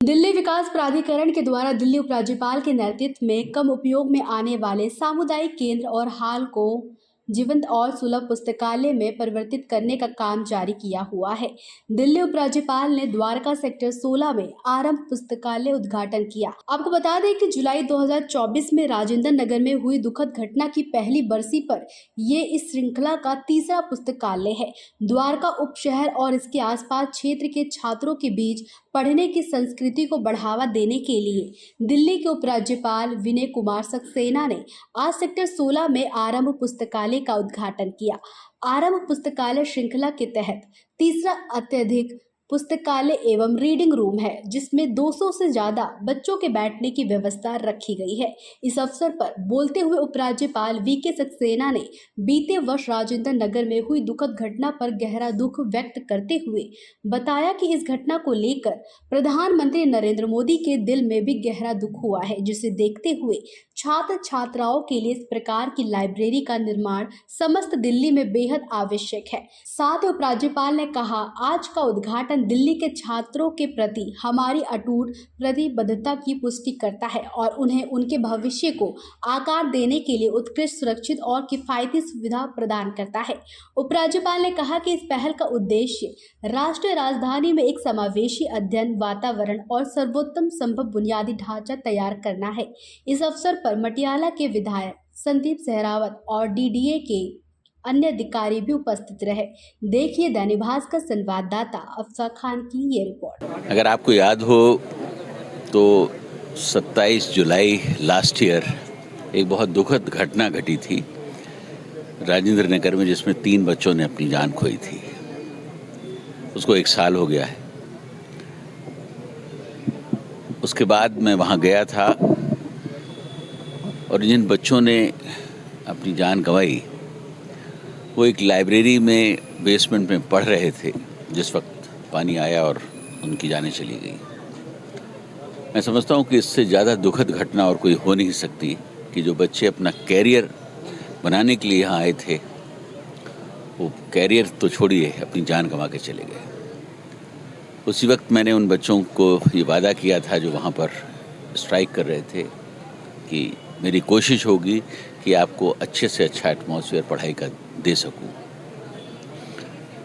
दिल्ली विकास प्राधिकरण के द्वारा दिल्ली उपराज्यपाल के नेतृत्व में कम उपयोग में आने वाले सामुदायिक केंद्र और हॉल को जीवंत और सुलभ पुस्तकालय में परिवर्तित करने का काम जारी किया हुआ है। दिल्ली उपराज्यपाल ने द्वारका सेक्टर 16 में आरंभ पुस्तकालय उद्घाटन किया। आपको बता दें कि जुलाई 2024 में राजेंद्र नगर में हुई दुखद घटना की पहली बरसी पर ये इस श्रृंखला का तीसरा पुस्तकालय है। द्वारका उप शहर और इसके आसपास क्षेत्र के छात्रों के बीच पढ़ने की संस्कृति को बढ़ावा देने के लिए दिल्ली के उपराज्यपाल विनय कुमार सक्सेना ने आज सेक्टर 16 में आरंभ पुस्तकालय का उद्घाटन किया। आरंभ पुस्तकालय श्रृंखला के तहत तीसरा अत्यधिक पुस्तकालय एवं रीडिंग रूम है, जिसमें 200 से ज्यादा बच्चों के बैठने की व्यवस्था रखी गई है। इस अवसर पर बोलते हुए उपराज्यपाल वीके सक्सेना ने बीते वर्ष राजेंद्र नगर में हुई दुखद घटना पर गहरा दुख व्यक्त करते हुए बताया कि इस घटना को लेकर प्रधानमंत्री नरेंद्र मोदी के दिल में भी गहरा दुख हुआ है, जिसे देखते हुए छात्र छात्राओं के लिए इस प्रकार की लाइब्रेरी का निर्माण समस्त दिल्ली में बेहद आवश्यक है। साथ ही उपराज्यपाल ने कहा, आज का उद्घाटन दिल्ली के छात्रों के प्रति हमारी अटूट प्रतिबद्धता की पुष्टि करता है और उन्हें उनके भविष्य को आकार देने के लिए उत्कृष्ट, सुरक्षित और किफायती सुविधा प्रदान करता है। उपराज्यपाल ने कहा कि इस पहल का उद्देश्य राष्ट्रीय राजधानी में एक समावेशी अध्ययन वातावरण और सर्वोत्तम संभव बुनियादी ढांचा तैयार करना है। इस अवसर पर मटियाला के विधायक संदीप सहरावत और डीडीए के अन्य अधिकारी भी उपस्थित रहे। देखिए दैनिक भास्कर संवाददाता अफसा खान की ये रिपोर्ट। अगर आपको याद हो तो 27 जुलाई लास्ट ईयर एक बहुत दुखद घटना घटी थी राजेंद्र नगर में, जिसमें 3 बच्चों ने अपनी जान खोई थी। उसको 1 साल हो गया है। उसके बाद मैं वहाँ गया था और जिन बच्चों ने अपनी जान गंवाई वो एक लाइब्रेरी में बेसमेंट में पढ़ रहे थे जिस वक्त पानी आया और उनकी जानें चली गई। मैं समझता हूँ कि इससे ज़्यादा दुखद घटना और कोई हो नहीं सकती कि जो बच्चे अपना कैरियर बनाने के लिए यहाँ आए थे, वो कैरियर तो छोड़िए अपनी जान गंवा के चले गए। उसी वक्त मैंने उन बच्चों को ये वादा किया था जो वहाँ पर स्ट्राइक कर रहे थे कि मेरी कोशिश होगी कि आपको अच्छे से अच्छा एटमॉस्फेयर पढ़ाई का दे सकूं।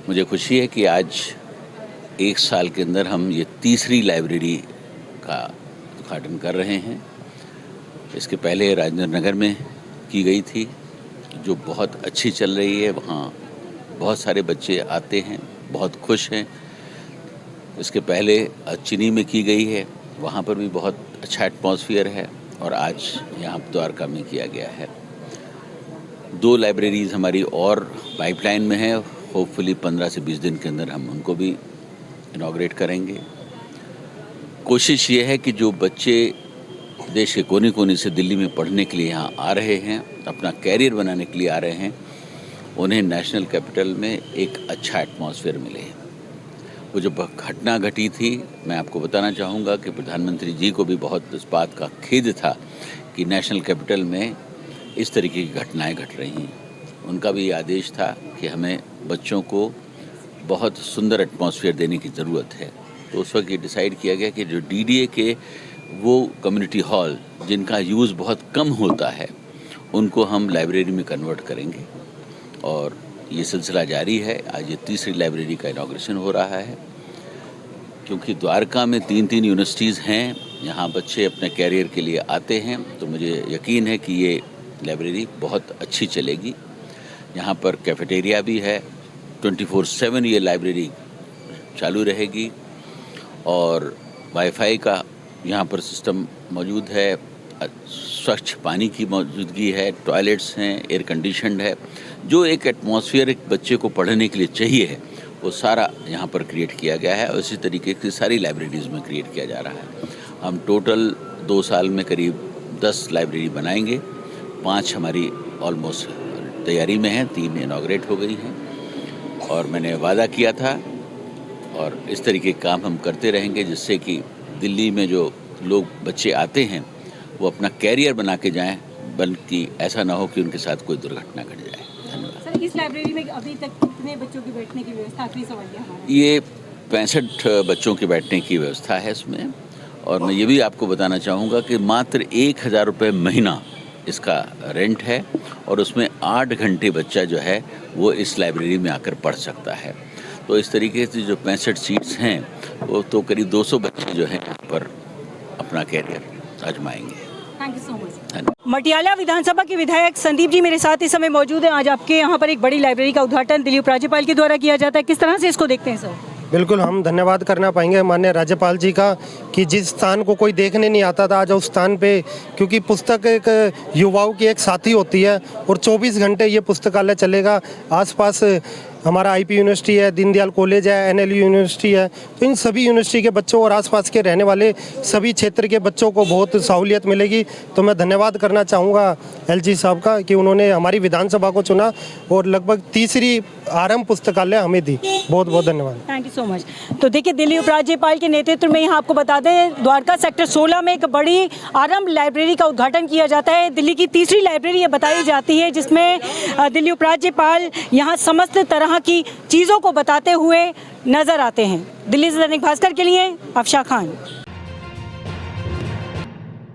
मुझे खुशी है कि आज 1 साल के अंदर हम ये तीसरी लाइब्रेरी का उद्घाटन कर रहे हैं। इसके पहले राजेंद्र नगर में की गई थी जो बहुत अच्छी चल रही है। वहाँ बहुत सारे बच्चे आते हैं, बहुत खुश हैं। इसके पहले चिनी में की गई है, वहाँ पर भी बहुत अच्छा एटमॉस्फेयर है और आज यहाँ द्वारका में किया गया है। 2 लाइब्रेरीज़ हमारी और पाइपलाइन में है। होपफुली 15 से 20 दिन के अंदर हम उनको भी इनॉग्रेट करेंगे। कोशिश ये है कि जो बच्चे देश के कोने कोने से दिल्ली में पढ़ने के लिए यहाँ आ रहे हैं, अपना कैरियर बनाने के लिए आ रहे हैं, उन्हें नेशनल कैपिटल में एक अच्छा एटमॉस्फेयर मिले। वो जो घटना घटी थी, मैं आपको बताना चाहूँगा कि प्रधानमंत्री जी को भी बहुत इस बात का खेद था कि नेशनल कैपिटल में इस तरीके की घटनाएं घट रही हैं। उनका भी आदेश था कि हमें बच्चों को बहुत सुंदर एटमॉस्फेयर देने की ज़रूरत है। तो उस वक्त ये डिसाइड किया गया कि जो डीडीए के वो कम्युनिटी हॉल जिनका यूज़ बहुत कम होता है, उनको हम लाइब्रेरी में कन्वर्ट करेंगे और ये सिलसिला जारी है। आज ये तीसरी लाइब्रेरी का इनॉग्रेशन हो रहा है। क्योंकि द्वारका में 3 यूनिवर्सिटीज़ हैं, यहाँ बच्चे अपने कैरियर के लिए आते हैं, तो मुझे यकीन है कि ये लाइब्रेरी बहुत अच्छी चलेगी। यहाँ पर कैफेटेरिया भी है, 24/7 ये लाइब्रेरी चालू रहेगी और वाईफाई का यहाँ पर सिस्टम मौजूद है, स्वच्छ पानी की मौजूदगी है, टॉयलेट्स हैं, एयर कंडीशनड है। जो एक एटमॉस्फेयर एक बच्चे को पढ़ने के लिए चाहिए है, वो सारा यहाँ पर क्रिएट किया गया है और इसी तरीके की सारी लाइब्रेरीज़ में क्रिएट किया जा रहा है। हम टोटल 2 साल में करीब 10 लाइब्रेरी बनाएंगे। 5 हमारी ऑलमोस्ट तैयारी में हैं, 3 इनॉग्रेट हो गई हैं और मैंने वादा किया था और इस तरीके के काम हम करते रहेंगे जिससे कि दिल्ली में जो लोग बच्चे आते हैं वो अपना कैरियर बना के जाएं, बल्कि ऐसा ना हो कि उनके साथ कोई दुर्घटना घट जाए। धन्यवाद। सर, इस लाइब्रेरी में अभी तक कितने बच्चों की बैठने की व्यवस्था? आखिरी सवाल है हमारा। ये 65 बच्चों के बैठने की व्यवस्था है इसमें और मैं ये भी आपको बताना चाहूँगा कि मात्र 1,000 रुपये महीना इसका रेंट है और उसमें 8 घंटे बच्चा जो है वो इस लाइब्रेरी में आकर पढ़ सकता है। तो इस तरीके से जो 65 सीट्स हैं वो तो करीब 200 बच्चे जो हैं यहाँ पर अपना कैरियर आजमाएंगे। Thank you so much. धन्यवाद। मटियाला विधानसभा के विधायक संदीप जी मेरे साथ इस समय मौजूद हैं। आज आपके यहाँ पर एक बड़ी लाइब्रेरी का उद्घाटन दिल्ली उपराज्यपाल के द्वारा किया जाता है, किस तरह से इसको देखते हैं सर? बिल्कुल, हम धन्यवाद करना पाएंगे माननीय राज्यपाल जी का कि जिस स्थान को कोई देखने नहीं आता था आज उस स्थान पे, क्योंकि पुस्तक एक युवाओं की एक साथी होती है और 24 घंटे ये पुस्तकालय चलेगा। आसपास हमारा आईपी यूनिवर्सिटी है, दीनदयाल कॉलेज है, एनएलयू यूनिवर्सिटी है, तो इन सभी यूनिवर्सिटी के बच्चों और आसपास के रहने वाले सभी क्षेत्र के बच्चों को बहुत सहूलियत मिलेगी। तो मैं धन्यवाद करना चाहूँगा एलजी साहब का कि उन्होंने हमारी विधानसभा को चुना और लगभग तीसरी आरंभ पुस्तकालय हमें दी। बहुत बहुत धन्यवाद। Thank you so much. तो देखिए, दिल्ली उपराज्यपाल के नेतृत्व में यहाँ आपको बता दें द्वारका सेक्टर 16 में एक बड़ी आरंभ लाइब्रेरी का उद्घाटन किया जाता है। दिल्ली की तीसरी लाइब्रेरी ये बताई जाती है जिसमें दिल्ली उपराज्यपाल यहाँ समस्त तरह की चीज़ों को बताते हुए नजर आते हैं। दिल्ली से दैनिक भास्कर के लिए अफशा खान।